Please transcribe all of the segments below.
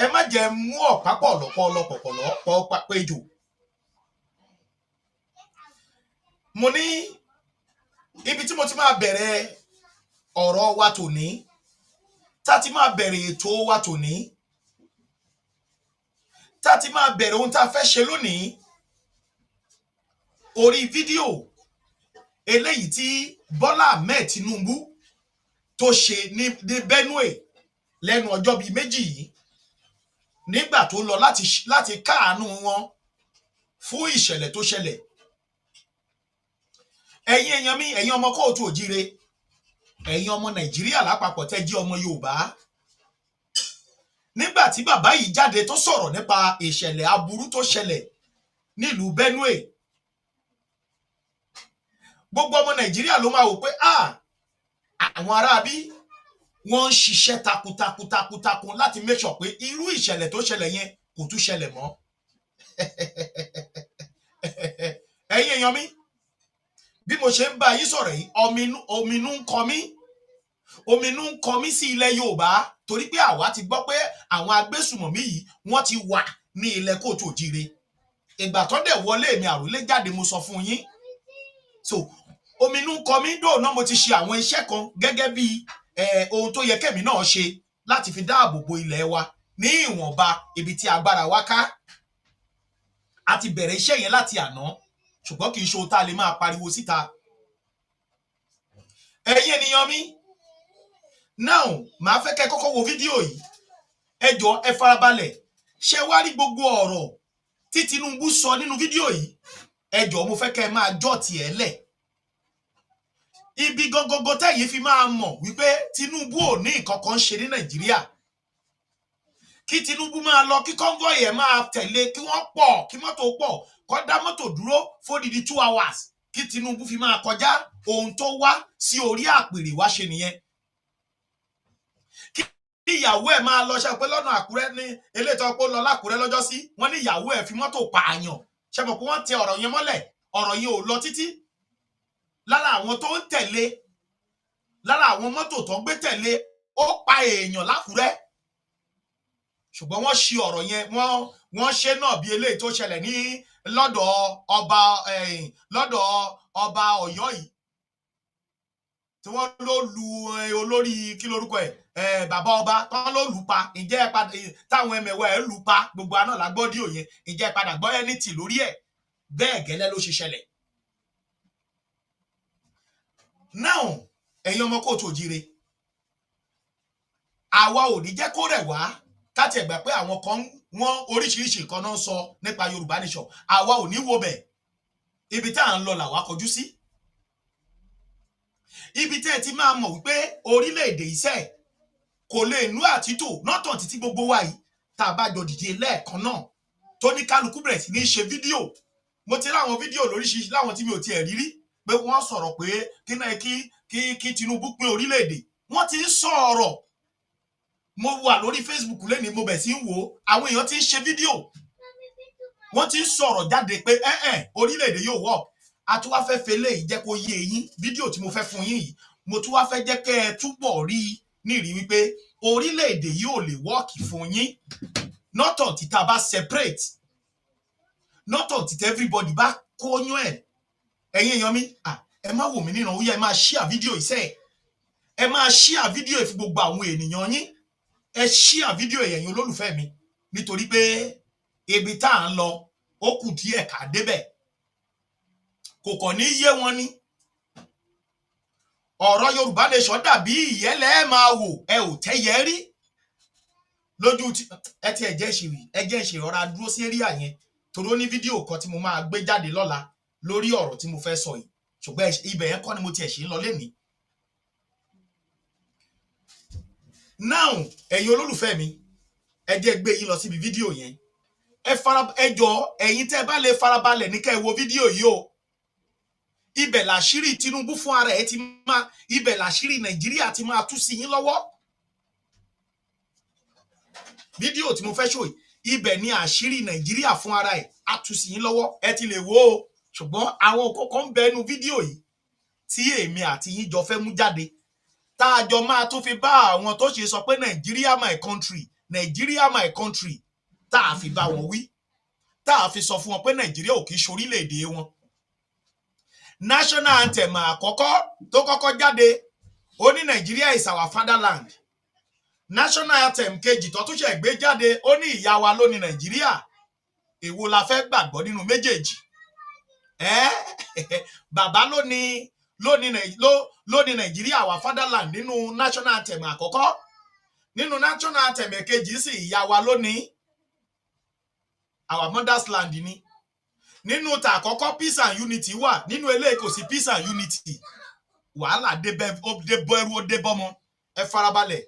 ẹ má jẹ́ mú ọ̀pá pọ̀ péjò. Mo ní ibi tí mo ti máa bẹ̀rẹ̀ ọ̀rọ̀ wa tòní, tá ti máa bẹ̀rẹ̀ ètò wa tòní, tá ti máa bẹ̀rẹ̀ ohun tá a fẹ́ ṣe lónìí, orí fídíò eléyìí tí Bọ́lá Ahmed Tinubu tó ṣe ní Benue lẹ́nu ọjọ́ bíi méjì yìí, nígbà tó lọ láti káàánú wọn fún ìṣẹ̀lẹ̀ tó ṣẹlẹ̀. Ẹ̀yin èèyàn mi, ẹ̀yin ọmọ kóòtù òjíire, ẹ̀yin ọmọ Nàìjíríà lápapọ̀ tẹ́ jí ọmọ Yorùbá, nígbà tí bàbá yìí jáde tó sọ̀rọ̀ nípa ìṣẹ̀lẹ̀ aburú tó ṣẹlẹ̀ nílùú Benue, gbogbo ọmọ Nàìjíríà ló máa wò pé àwọn aráabí wọ́n ń ṣiṣẹ́ takuntakun láti make sure pé irú ìṣẹ̀lẹ̀ tó ṣẹlẹ̀ yẹn kò tún ṣẹlẹ̀ mọ́. Ẹ̀yin èèyàn mi, bí mo ṣe ń bá yín sọ̀rọ̀ yìí, ominú ń kọ mí sí ilẹ̀ Yorùbá, torí pé àwa ti gbọ́ pé àwọn agbésùmọ̀mí yìí wọ́n ti wà ní ilẹ̀ kóòtù òjíire. Ìgbà tó dẹ̀ wọlé mi àròlé jáde, mo sọ fún yín. So ominú ń kọ mí dóòná, mo ti ṣe àwọn iṣẹ́ kan gẹ́gẹ́ bí ohun tó yẹ kẹ́mi náà ṣe láti fi dáàbò bo ilẹ̀ wa ní ìwọ̀nba ibi tí agbára wa ká. A ti bẹ̀rẹ̀ iṣẹ́ yẹn láti àná, ṣùgbọ́n kì í ṣe ohun tá a lè máa pariwo síta. Ẹ̀yin ènìyàn mi, now màá fẹ́ kẹ́ kọ́kọ́ wo fídíò yìí. Ẹ jọ̀ọ́ ẹ farabalẹ̀. Ṣé wá rí gbogbo ọ̀rọ̀ tí Tinubu sọ nínú fídíò yìí? Ẹ jọ̀ọ́ mo fẹ́ kẹ́ máa jọ́ tiẹ̀ lẹ̀. Ibi gangan tẹ́yìn fi máa mọ̀ wípé Tinubu ò ní nǹkan kan ṣe ní Nàìjíríà. Kí Tinubu máa lọ, kí convoy ẹ̀ máa tẹ̀lé, kí wọ́n pọ̀, kí mọ́tò pọ̀, kó dá mọ́tò dúró fódìdí 2 hours, kí Tinubu fi máa kọjá. Ohun tó wá sí orí àpèrè wá ṣe nìyẹn. Kí ìyàwó ẹ̀ máa lọ, ṣe pé lọ́nà Àkúrẹ́ ní eléyìí pé ó lọ lákúrẹ́ lọ́jọ́ sí, wọ́n ní ìyàwó ẹ̀ fi mọ́tò pààyàn. Ṣe mọ̀ pé wọ́n tẹ ọ̀rọ̀ yẹn mọ́lẹ̀, ọ̀rọ̀ yẹn ò lọ títí. Lára àwọn tó ń tẹ̀lé, lára àwọn mọ́tò tó ń gbé tẹ̀lé, ó pa èèyàn lákúrẹ́. Ṣùgbọ́n wọ́n ṣe ọ̀rọ̀ yẹn, wọ́n ṣe náà bí eléyìí tó ṣẹlẹ̀ ní lọ́dọ̀ ọba Ọ̀yọ́ yìí, tí wọ́n ló lu olórí kí lórúkọ ẹ̀, bàbá ọba tán ló lù pa. Ǹjẹ́ ẹ padà, táwọn ẹmẹ̀wà ẹ̀ lù pa, gbogbo àná la gbọ́ díò yẹn. Ǹjẹ́ ẹ padà gbọ́ ẹnìtì lórí ẹ̀? Bẹ́ẹ̀ gẹ́lẹ́ ló ṣe ṣẹlẹ̀. Now ẹ̀yin ọmọ kóòtù òjíire, àwa ò ní jẹ́ kó rẹ̀ wá káti ẹ̀gbà pé àwọn kan wọ́n oríṣiríṣi nǹkan náà sọ nípa Yorùbá nation. Àwa ò ní wo bẹ̀. Ibi tá à ń lọ làwa kọjú sí. Ibi tẹ́ ẹ ti máa mọ̀ wípé orílẹ̀-èdè iṣẹ́ kò lè nú àtítò nọ́tàn títí gbogbo wa yìí tá a bá jọ dìde lẹ́ẹ̀kan náà tó ní kálukú bẹ̀rẹ̀ sí ní ṣe fídíò. Mo ti láwọn fídíò lóríṣiríṣi láwọn tí mi ò tiẹ̀ rí rí pé wọ́n sọ̀rọ̀ pé kí Tinubu pín orílẹ̀-èdè. Wọ́n ti ń sọ̀rọ̀. Mo wà lórí Facebook lẹ́ni, mo bẹ̀ sí ń wò, àwọn èèyàn ti ń ṣe fídíò. Wọ́n ti ń sọ̀rọ̀ jáde pé orílẹ̀-èdè yóò wọ̀. A tún wá fẹ́ fẹ́ léyìí jẹ́ kó yé yín. Fídíò tí mo fẹ́ fún yín yìí, mo tún wá fẹ́ jẹ́ kẹ́ ẹ túbọ̀ rí nírìí wípé orílẹ̀-èdè yìí ò lè wọ́ọ̀kì fún yín. Not until tá bá separate. Not until everybody bá kóyún ẹ̀. Ẹ̀yin èèyàn mi, ẹ má wò mí níran, ó yẹ ẹ máa share fídíò iṣẹ́. Ẹ máa share fídíò fún gbogbo àwọn ènìyàn yín. Ẹ share fídíò ẹ̀yin olólùfẹ́ mi, nítorí pé ibi tá à ń lọ ó kù díẹ̀ ká débẹ̀. Kò kàn ní yé wọn ni. Ọ̀rọ̀ Yorùbá nation dàbí ìyẹ́lẹ̀ ẹ máa wò, ẹ ò tẹ́yẹ rí lójú tí ẹ ti ẹjẹ́ ìṣèrọra dúró sí area yẹn, torí ó ní fídíò kan tí mo máa gbé jáde lọ́la lórí ọ̀rọ̀ tí mo fẹ́ sọ yìí. Ṣùgbọ́n ibẹ̀ yẹn kọ́ ni mo tiẹ̀ ṣe ń lọ lénìí. Now ẹ̀yin olólùfẹ́ mi, ẹ jẹ́ gbé yín lọ síbi fídíò yẹn. Ẹ jọ̀ọ́ ẹ̀yin tẹ́ bá lè farabalẹ̀ ní kẹ́ ẹ wo fídíò yìí o. Ibẹ̀ làṣírí Tinubu fún ara ẹ̀ ti máa, ibẹ̀ làṣírí Nàìjíríà ti máa tú sí yín lọ́wọ́. Fídíò tí mo fẹ́ ṣò yìí, ibẹ̀ ni àṣírí Nàìjíríà fún ara ẹ̀ á tú sí yín lọ́wọ́. Ẹ ti lè wò ó, ṣùgbọ́n àwọn kókó ń bẹ nínú fídíò yìí tí èmi àti yín jọ fẹ́ mú jáde. Tá a jọ máa tún fi bá àwọn tó ṣe sọ pé Nàìjíríà my country, Nigeria my country tá a fi bá wọn wí, tá a fi sọ fún wọn pé Nàìjíríà ò kì í ṣorílẹ̀-èdè wọn. National anthem àkọ́kọ́ tó kọ́kọ́ jáde ó ní Nigeria is our fatherland. National anthem kejì tó tún ṣe gbé jáde ó ní ìyá wa ló ní Nàìjíríà. Èwo la fẹ́ gbàgbọ́ nínú méjèèjì? Bàbá ló ní Nàìjíríà our fatherland nínú national anthem àkọ́kọ́. Nínú national anthem kejì sì ìyá wa ló ní our mother's land ni. Nínú ta àkọ́kọ́ peace and unity wà, nínú eléyìí kò sí peace and unity. Wàhálà dé bẹ̀rù ó dé bọ́mọ. Ẹ farabalẹ̀,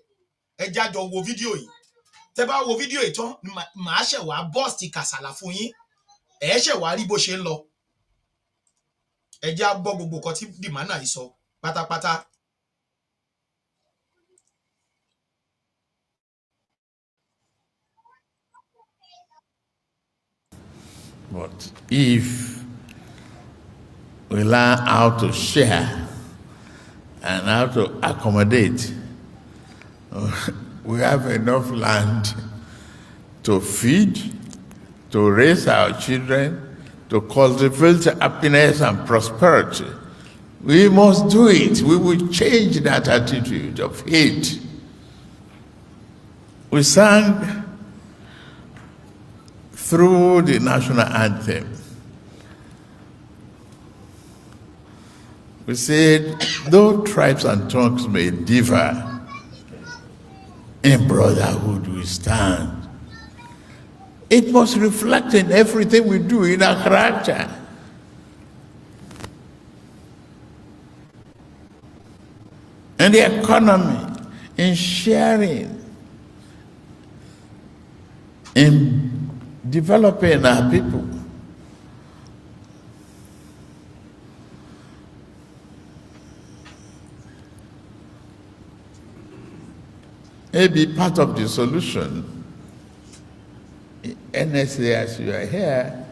ẹ jájọ wo fídíò yìí. Tẹ́ bá wo fídíò yìí tán, màá ṣẹ̀ wá bust kàsàlà fún yín. Ẹ ṣẹ̀ wá rí bó ṣe ń lọ. Ẹ já gbọ́ gbogbo nǹkan tí Dìmánà yìí sọ pátápátá. But if we learn how to share and how to accommodate, we have enough land to feed, to raise our children, to cultivate happiness and prosperity. We must do it. We will change that attitude of hate. We sang through the national anthem. We said, though tribes and tongues may differ, in brotherhood we stand. It must reflect in everything we do, in our character. In the economy, in sharing, in developing our people. Maybe part of the solution, NSA, as you are here,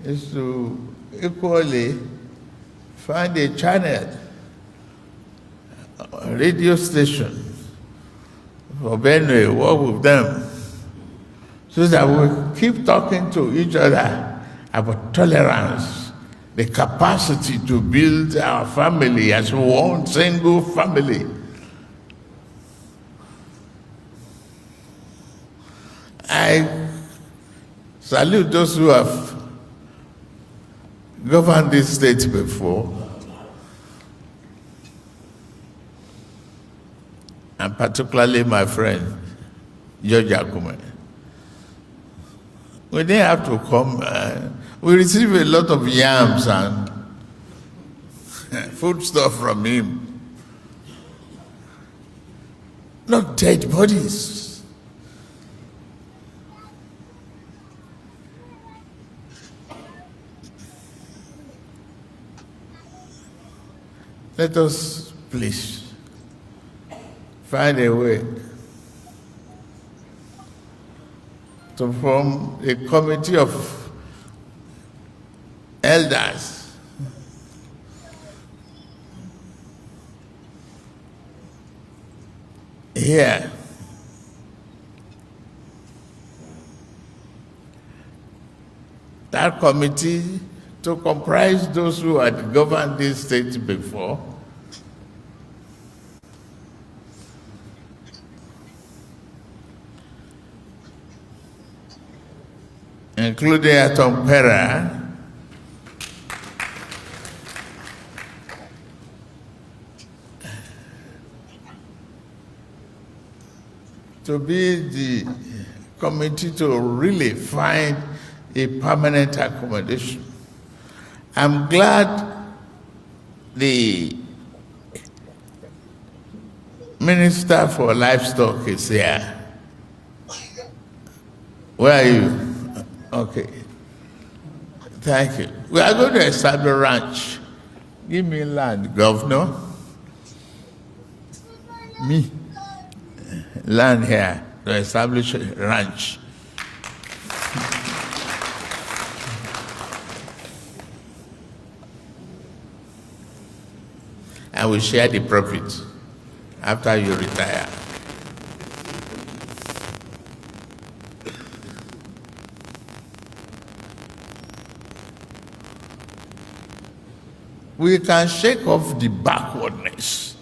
is to equally find a channel, a radio station for Benue, work with them, so that we keep talking to each other about tolerance, the capacity to build our family as one single family. I salute those who have governed this state before, and particularly my friend, George Akume. We didn't have to come. We received a lot of yams and food stuff from him. Not dead bodies. Let us please find a way to form a committee of elders here. That committee to comprise those who had governed this state before, including Atom Pera, to be the committee to really find a permanent accommodation. I'm glad the Minister for Livestock is here. Where are you? Okay. Thank you. We are going to establish a ranch. Give me land, Governor. Me. Land here to establish a ranch. And we share the profit after you retire. We can shake off the backwardness.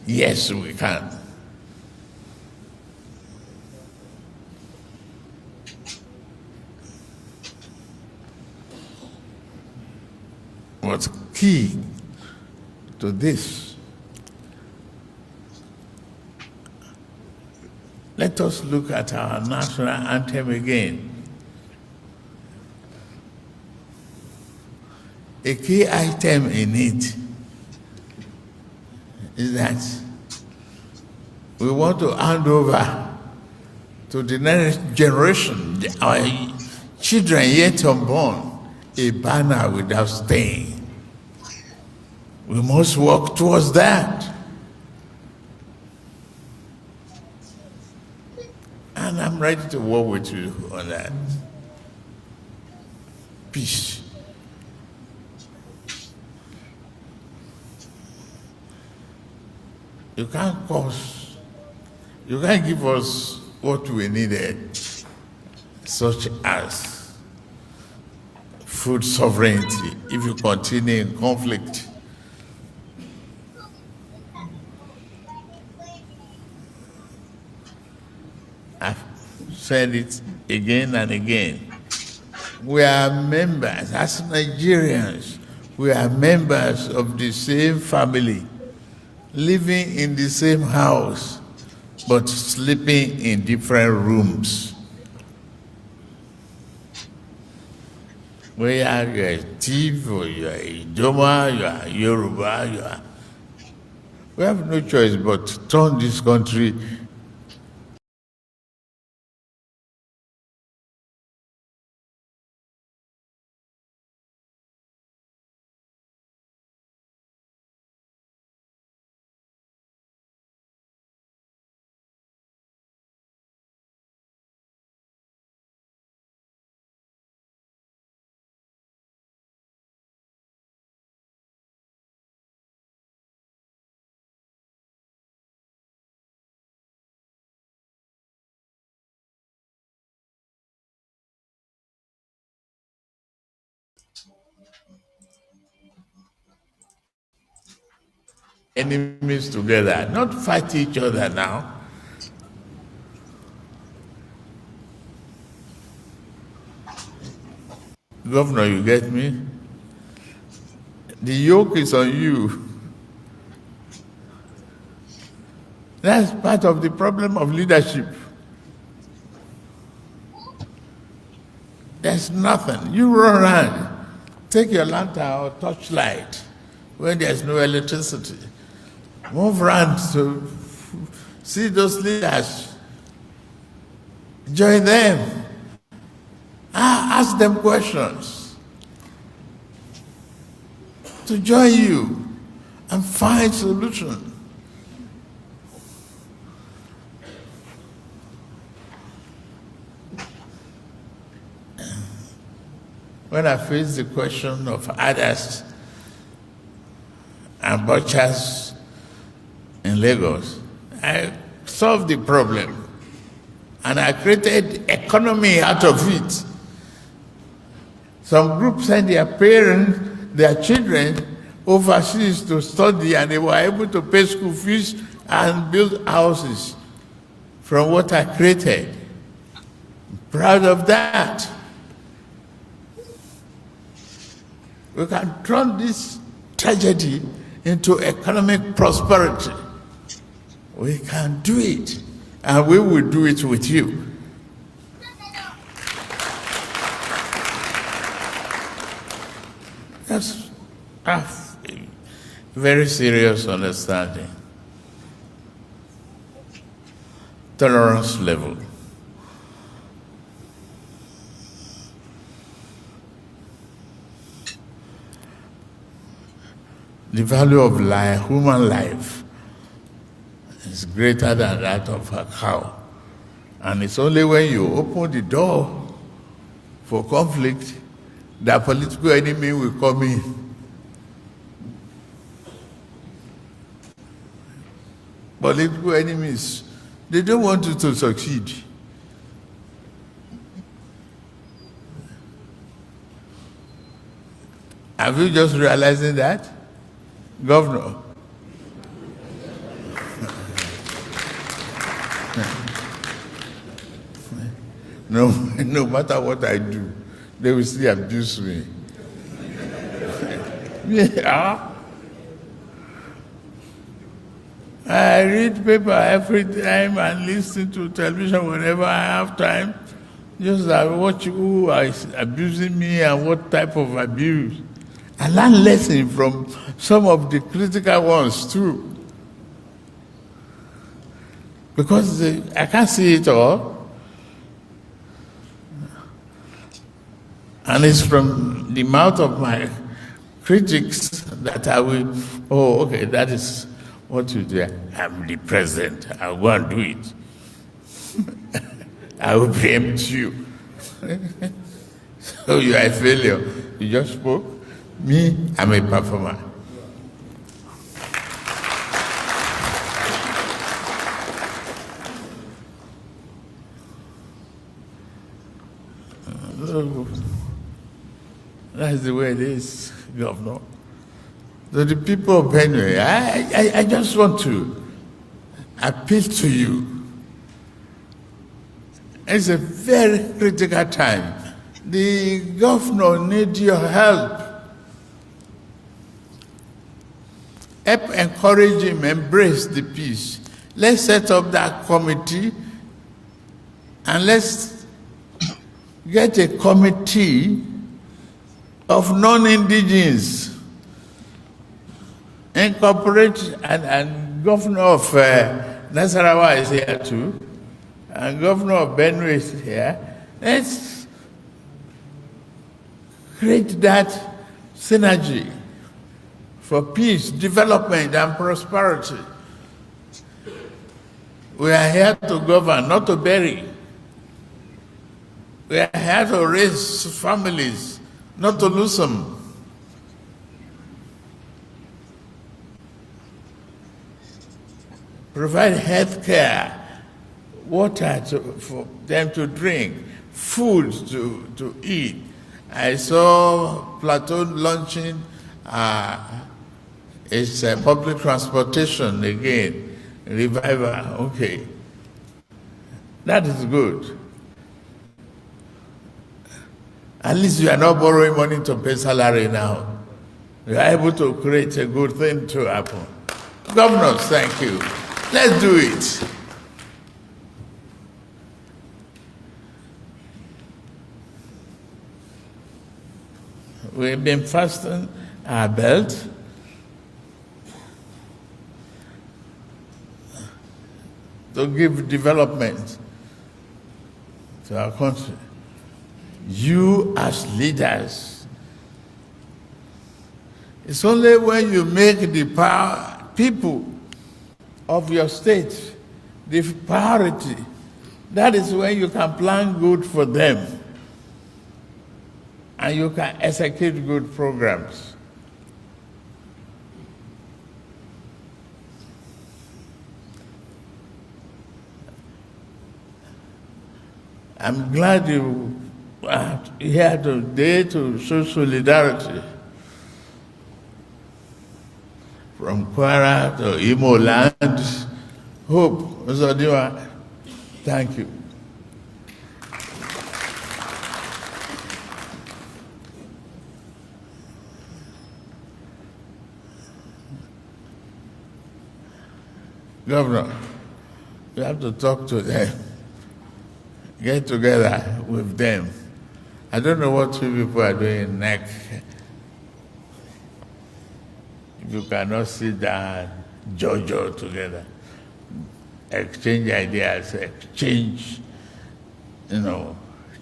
Yes, we can. What's key to this? Let us look at our national anthem again. A key item in it is that we want to hand over to the next generation, our children yet unborn, a banner without stain. We must work towards that. And I'm ready to work with you on that. Peace. You can't give us what we needed, such as food sovereignty, if you continue in conflict. I've said it again and again. We are members, as Nigerians, we are members of the same family, living in the same house, but sleeping in different rooms. Whether you are a thief or you are a Idoma, you are Yoruba, we have no choice but to turn this country enemies together, not fight each other now. Governor, you get me? The yoke is on you. That's part of the problem of leadership. There's nothing. You run around, take your lantern or torchlight when there's no electricity. Move around to see those leaders. Join them. Ask them questions. To join you and find solutions. When I face the question of others and butchers in Lagos, I solved the problem and I created economy out of it. Some groups send their parents, their children overseas to study, and they were able to pay school fees and build houses from what I created. I'm proud of that. We can turn this tragedy into economic prosperity. We can do it, and we will do it with you. That's a very serious understanding. Tolerance level. The value of life, human life, is greater than that of a cow. And it's only when you open the door for conflict that political enemy will come in. Political enemies, they don't want you to succeed. Have you just realizing that? Governor. No matter what I do, they will still abuse me. Yeah. I read paper every time and listen to television whenever I have time. Just I watch who is abusing me and what type of abuse. I learn lessons from some of the critical ones too. Because I can't see it all. And it's from the mouth of my critics that I will, oh, okay, that is what you do. I'm the president. I'll go and do it. I will preempt you. So you are a failure. You just spoke. Me, I'm a performer. That's the way it is, Governor. So the people of Benue, I just want to appeal to you. It's a very critical time. The governor needs your help. Help encourage him, embrace the peace. Let's set up that committee and let's get a committee of non-indigenous. Incorporate, and governor of Nasarawa is here too, and governor of Benue is here. Let's create that synergy for peace, development, and prosperity. We are here to govern, not to bury. We are here to raise families, not to lose them. Provide health care, water for them to drink, food to eat. I saw Plateau launching its public transportation again, revival, okay. That is good. At least you are not borrowing money to pay salary now. You are able to create a good thing to happen. Governors, thank you. Let's do it. We've been fastening our belt. To give development to our country. You as leaders, it's only when you make the people of your state the priority, that is when you can plan good for them and you can execute good programs. I'm glad you are here today to show solidarity from Kwara to Imo land. Hope, Uzodiwa, thank you. Governor, you have to talk to them. Get together with them. I don't know what you people are doing next. If you cannot sit down, jojo together, exchange ideas, exchange,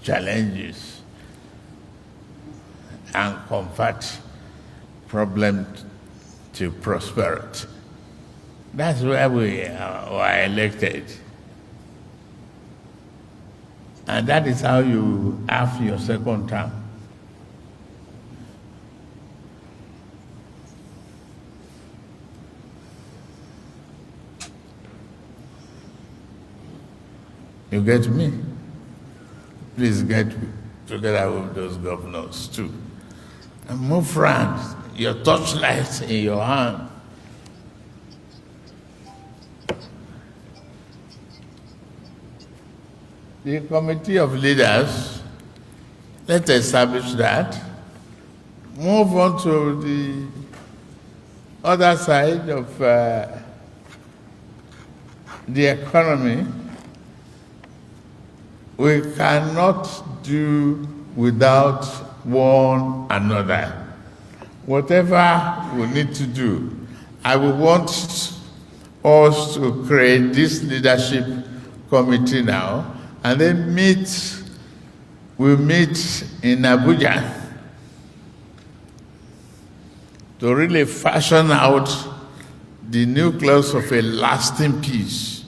challenges, and convert problem to prosperity. That's where we were elected. And that is how you have your second term. You get me? Please get together with those governors too. and move around, your torchlight in your hand. The committee of leaders, let's establish that. Move on to the other side of the economy. We cannot do without one another. Whatever we need to do, I will want us to create this leadership committee now, and then we'll meet in Abuja to really fashion out the nucleus of a lasting peace.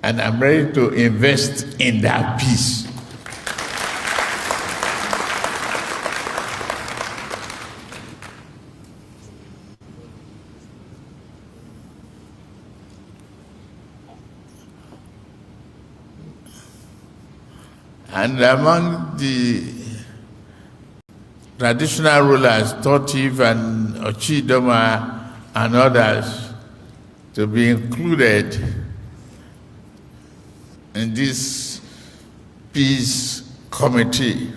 And I'm ready to invest in that peace. And among the traditional rulers, Totif and Ochidoma and others, to be included in this peace committee.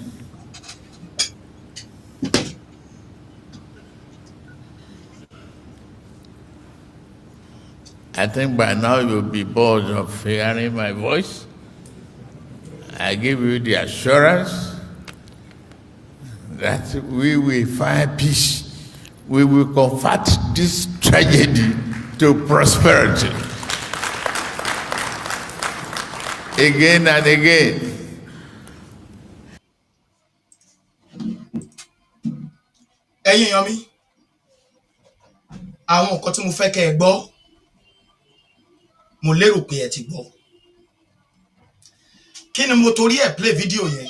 I think by now you'll be bored of hearing my voice. I give you the assurance that we will find peace. We will convert this tragedy to prosperity. Again and again. Ẹ̀yin èèyàn mi, àwọn nǹkan tí mo fẹ́ kẹ́ ẹ gbọ́, mo lérò pé ẹ ti gbọ́. Kí ni mo torí ẹ̀ play fídíò yẹn?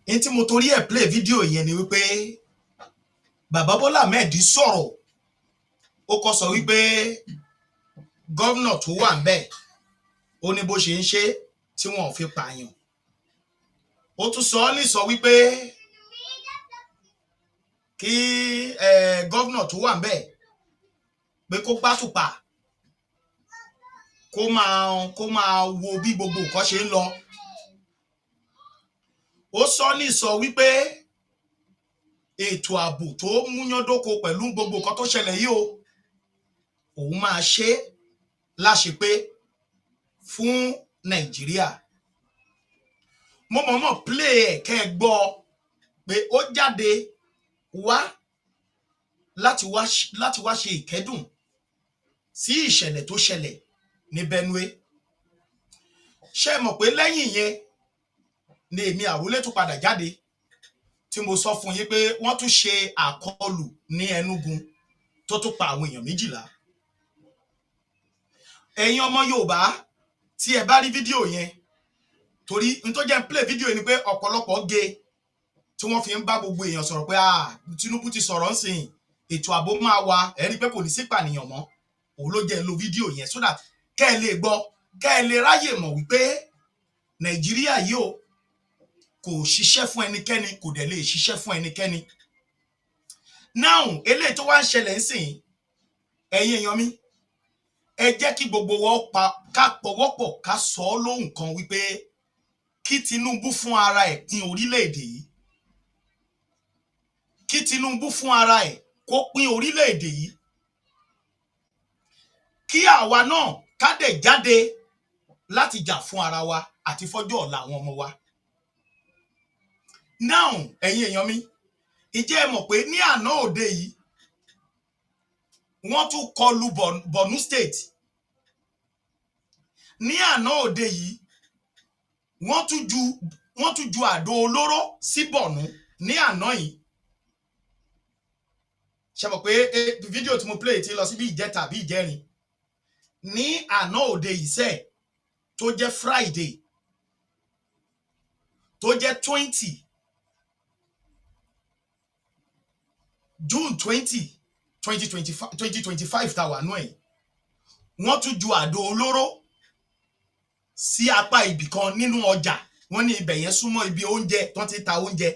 Ní tí mo torí ẹ̀ play fídíò yẹn ni wípé Bàbá Bọ́lá Ahmed sọ̀rọ̀, ó kọ́ sọ wípé gọ́vnà tó wà ńbẹ̀ ó ní bó ṣe ń ṣe tí wọn ò fi pààyàn. Ó tún sọ ọ́ ní sọ wípé kí gọ́vnà tó wà ńbẹ̀ pé kó gbátùpà kó máa wo bí gbogbo nǹkan ṣe ń lọ. Ó sọ ní sọ wípé ètò ààbò tó múyándóko pẹ̀lú gbogbo nǹkan tó ṣẹlẹ̀ yìí o, òun máa ṣe láṣepé fún Nàìjíríà. Mo mọ̀ọ́mọ̀ play ẹ̀ kẹ́ ẹ gbọ́ pé ó jáde wá láti wá ṣe ìkẹ́dùn sí ìṣẹ̀lẹ̀ tó ṣẹlẹ̀ ní Benue. Ṣé mọ̀ pé lẹ́yìn yẹn ni èmi Àrólé tún padà jáde tí mo sọ fún yín pé wọ́n tún ṣe àkọlù ní Enugu tó tún pa àwọn èèyàn 12. Ẹ̀yin ọmọ Yorùbá tí ẹ bá rí fídíò yẹn, torí n tó jẹ́ play fídíò ni pé ọ̀pọ̀lọpọ̀ gé tí wọ́n fi ń bá gbogbo èèyàn sọ̀rọ̀ pé Tinubu ti sọ̀rọ̀ ńsìn, ètò ààbò máa wà, ẹ rí pé kò ní sí pànìyàn mọ́. Òun ló jẹ́ lo fídíò yẹn so that kẹ́ ẹ lè gbọ́, kẹ́ ẹ lè ráyè mọ̀ wípé Nàìjíríà yìí o kò ṣiṣẹ́ fún ẹnikẹ́ni, kò dẹ̀ lè ṣiṣẹ́ fún ẹnikẹ́ni. Now eléyìí tó wá ń ṣẹlẹ̀ ńsìn, ẹ̀yin èèyàn mi, ẹ jẹ́ kí gbogbo wọn ká pọwọ́pọ̀ ká sọ ọ́ lóhùn kan wípé kí Tinubu fún ara ẹ̀ pín orílẹ̀-èdè yìí. Kí Tinubu fún ara ẹ̀ kó pín orílẹ̀-èdè yìí. Kí àwa náà ká dẹ̀ jáde láti jà fún ara wa àti fọ́jọ́ ọ̀la àwọn ọmọ wa. Now ẹ̀yin èèyàn mi, ǹjẹ́ ẹ mọ̀ pé ní àná òde yìí wọ́n tún kọlù Borno State. Ní àná òde yìí wọ́n tún ju àdó olóró sí Borno ní àná yìí. Ṣé mọ̀ pé fídíò tí mo play ti lọ sí bí ìjẹta bí ìjẹrin. Ní àná òde yìí sẹ́ tó jẹ́ Friday tó jẹ́ 20 June 20 2025 tá wà nú ẹ̀, wọ́n tún ju àdó olóró sí apá ibì kan nínú ọjà wọ́n ní ibẹ̀ yẹn súnmọ́ ibi oúnjẹ tó ti ta oúnjẹ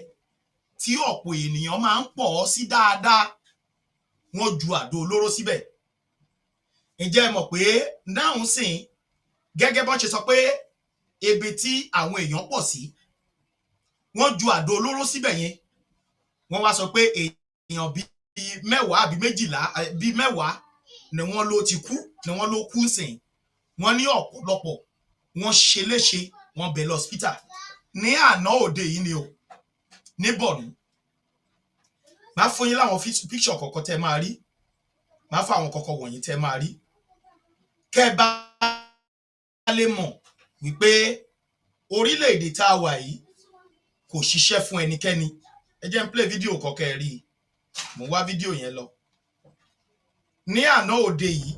tí ọ̀pọ̀ ènìyàn máa ń pọ̀ sí dáadáa, wọ́n ju àdó olóró síbẹ̀. Ǹjẹ́ ẹ mọ̀ pé náà sìn gẹ́gẹ́ bọ́n ṣe sọ pé ibi tí àwọn èèyàn pọ̀ sí, wọ́n ju àdó olóró síbẹ̀ yẹn, wọ́n wá sọ pé èèyàn bíi 10 àbí 12 bíi 10 ni wọ́n ló ti kú, ni wọ́n ló kú sìn. Wọ́n ní ọ̀pọ̀lọpọ̀ wọ́n ṣe léṣe, wọ́n bẹ̀ lọ hospital ní àná òde yìí ni o, ní Borno. Máa fún yín láwọn picture kọ̀ọ̀kan tẹ́ máa rí, máa fún àwọn kọ̀ọ̀kan wọ̀nyí tẹ́ máa rí, kẹ́ bá lè mọ̀ wípé orílẹ̀-èdè tá a wà yìí kò ṣiṣẹ́ fún ẹnikẹ́ni. Ẹ jẹ́ n play fídíò kọ̀ọ̀kan rí, mo wá fídíò yẹn lọ. Ní àná òde yìí,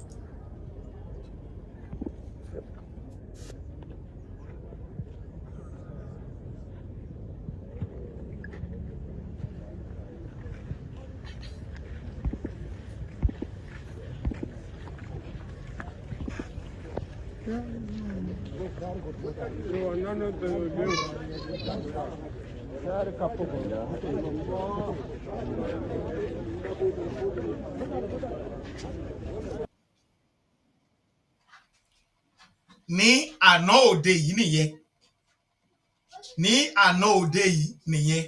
ní àná òde yìí nìyẹn, ní àná òde yìí nìyẹn,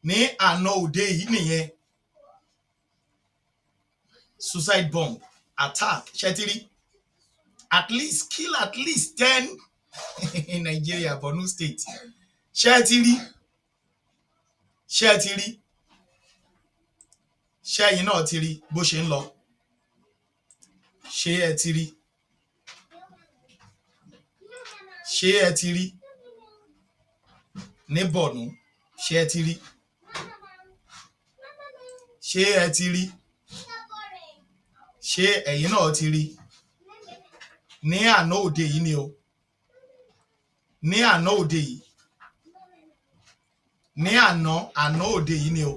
ní àná òde yìí nìyẹn. Suicide bomb attack, ṣẹ́tírí, at least kill at least 10 in Nigeria, Borno State. Ṣẹ́tírí, ṣẹ́tírí, ṣẹ́yìn náà ti rí bó ṣe ń lọ, ṣé ẹ ti rí, ṣé ẹ ti rí ní Borno, ṣé ẹ ti rí, ṣé ẹ ti rí, ṣé ẹ̀yin náà ti rí ní àná òde yìí ni o, ní àná òde yìí, ní àná òde yìí ni o.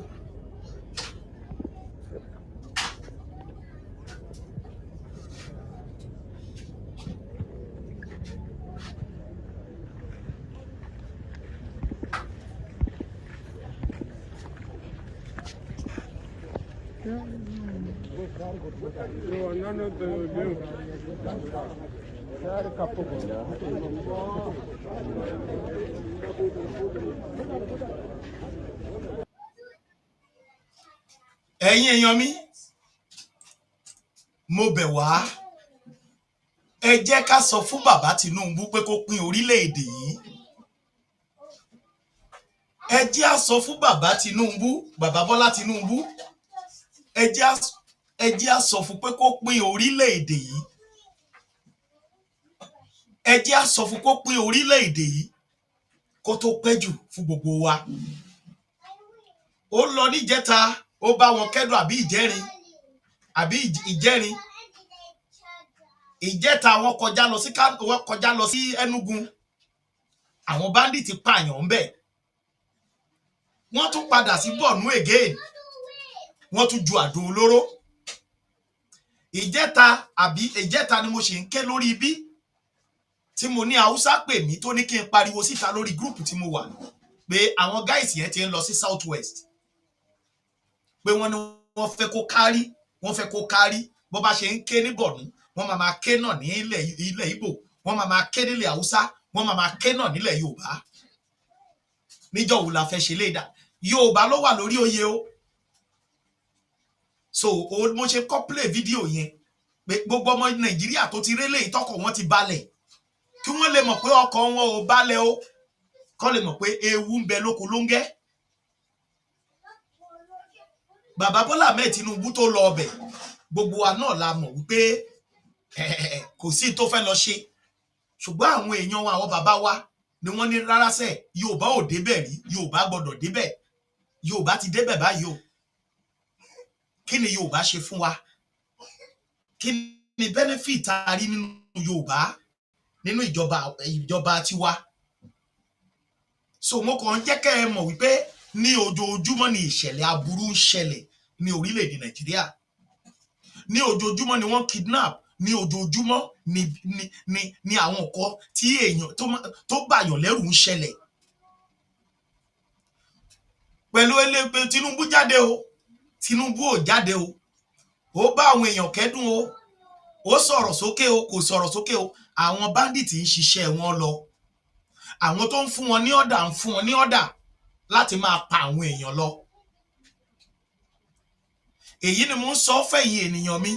Ẹ̀yin èèyàn mi, mo bẹ̀ wá, ẹ jẹ́ ká sọ fún bàbá Tinubu pé kó pín orílẹ̀-èdè yìí. Ẹ jẹ́ á sọ fún bàbá Tinubu, bàbá Bọ́lá Tinubu, ẹ jẹ́ á sọ fún pé kó pín orílẹ̀-èdè yìí. Ẹ jẹ́ á sọ fún kó pín orílẹ̀-èdè yìí kó tó pẹ́ jù fún gbogbo wa. Ó lọ níjẹta, ó bá wọn kẹ́dùn àbí ìjẹrin, ìjẹta wọ́n kọjá lọ sí Enugu, àwọn bandit pààyàn ńbẹ̀. Wọ́n tún padà sí Borno again, wọ́n tún ju àdó olóró. Ìjẹta ni mo ṣe ń ké lórí ibi tí mo ní Haúsá pè mí tó ní kí n pariwo síta lórí group tí mo wà pé àwọn guys yẹn ti ń lọ sí South West, pé wọ́n ní wọ́n fẹ́ kó kárí, bó bá ṣe ń ké ní Borno wọ́n máa ké náà ní ilẹ̀ Ìgbò, wọ́n máa ké nílẹ̀ Haúsá, wọ́n máa ké náà nílẹ̀ Yorùbá. Níjọ́ wo la fẹ́ ṣe léda? Yorùbá ló wà lórí oyè o. So mo ṣe kọ́ play fídíò yẹn pé gbogbo ọmọ Nàìjíríà tó ti rélé ìtọ́kọ̀ wọn ti balẹ̀, kí wọ́n lè mọ̀ pé ọkọ̀ wọn ò balẹ̀ o, kọ́ lè mọ̀ pé ewu ń bẹ lóko lóńgẹ́. Bàbá Bọ́lá Ahmed Tinubu tó lọ ọbẹ̀, gbogbo wa náà la mọ̀ wípé kò sí tó fẹ́ lọ ṣe, ṣùgbọ́n àwọn èèyàn wa, àwọn bàbá wa ni wọ́n ní rárá sẹ́, Yorùbá ò débẹ̀ rí, Yorùbá gbọ́dọ̀ débẹ̀, Yorùbá ti débẹ̀ báyìí o. Kí ni Yorùbá ṣe fún wa? Kí ni benefit a rí nínú Yorùbá, nínú ìjọba tiwa? So mo kàn ń jẹ́ kẹ́ ẹ mọ̀ wípé ní ojoojúmọ́ ni ìṣẹ̀lẹ̀ aburú ń ṣẹlẹ̀ ní orílẹ̀-èdè Nàìjíríà. Ní ojoojúmọ́ ni wọ́n kidnap, ní ojoojúmọ́ ni àwọn nǹkan tí èèyàn tó bàyàn lẹ́rù ń ṣẹlẹ̀. Pẹ̀lú elépe Tinubu jáde o, Tinubu ò jáde o, ó bá àwọn èèyàn kẹ́dùn o, ó sọ̀rọ̀ sókè o, kò sọ̀rọ̀ sókè o, àwọn bandit ń ṣiṣẹ́ wọn lọ. Àwọn tó ń fún wọn ní ọ̀dà ń fún wọn ní ọ̀dà láti máa pa àwọn èèyàn lọ. Èyí ni mo ń sọ fẹ̀yìn ènìyàn mi.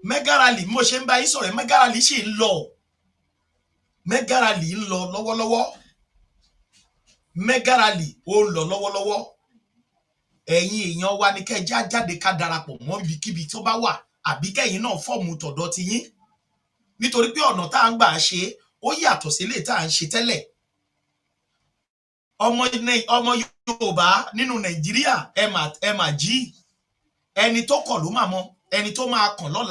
Mega rally mo ṣe ń bá yín sọ̀rọ̀, mega rally ṣì ń lọ. Mega rally ń lọ lọ́wọ́lọ́wọ́. Mega rally ó ń lọ lọ́wọ́lọ́wọ́. Ẹ̀yin èèyàn wa ni kẹ́ já jáde ká darapọ̀ mọ́ ibikíbi tó bá wà, àbí kẹ́yìn náà fọ́ọ̀mù tọ̀dọ̀ ti yín. Nítorí pé ọ̀nà tá à ń gbà ṣe ó yàtọ̀ sí eléyìí tá à ń ṣe tẹ́lẹ̀. Ọmọ Yorùbá nínú Nàìjíríà ẹ mà jí. Ẹni tó kọ̀ ló máa mọ, ẹni tó máa kàn lọ́la